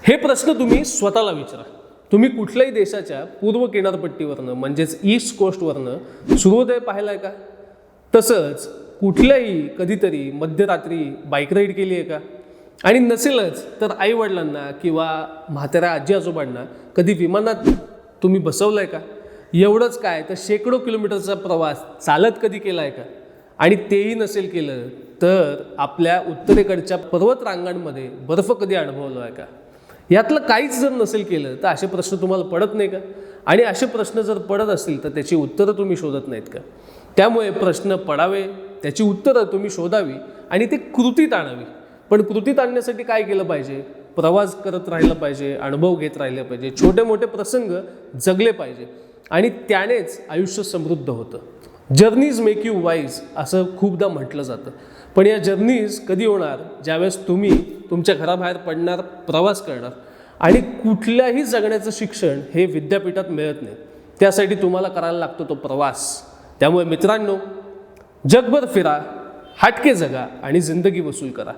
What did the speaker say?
हे प्रश्न तुम्ही स्वतःला विचारा. तुम्ही कुठल्याही देशाच्या पूर्व किनारपट्टीवरनं म्हणजेच ईस्ट कोस्टवरनं सूर्योदय पाहिला आहे का? तसंच कुठल्याही कधीतरी मध्यरात्री बाईक राईड केली आहे का? आणि नसेलच तर आईवडिलांना किंवा म्हाताऱ्या आजी आजोबांना कधी विमानात तुम्ही बसवलं आहे का? एवढंच काय तर शेकडो किलोमीटरचा प्रवास चालत कधी केला आहे का? आणि तेही नसेल केलं तर आपल्या उत्तरेकडच्या पर्वत रांगांमध्ये बर्फ कधी अनुभवला आहे का? यातलं काहीच जर नसेल केलं तर असे प्रश्न तुम्हाला पडत नाही का? आणि असे प्रश्न जर पडत असतील तर त्याची उत्तरं तुम्ही शोधत नाहीत का? त्यामुळे प्रश्न पडावे, त्याची उत्तरं तुम्ही शोधावी आणि ते कृतीत आणावी. पण कृतीत आणण्यासाठी काय केलं पाहिजे? प्रवास करत राहिलं पाहिजे, अनुभव घेत राहिले पाहिजे, छोटे मोठे प्रसंग जगले पाहिजे आणि त्यानेच आयुष्य समृद्ध होतं. जर्नीज मेक यू वाईज असं खूपदा म्हटलं जातं. पण या जर्नीज कधी होणार? ज्यावेळेस तुम्ही तुमच्या घराबाहेर पडणार, प्रवास करणार. आणि कुठल्याही जगण्याचं शिक्षण हे विद्यापीठात मिळत नाही. त्यासाठी तुम्हाला करायला लागतो तो प्रवास. त्यामुळे मित्रांनो, जगभर फिरा, हटके जगा आणि जिंदगी वसूल करा.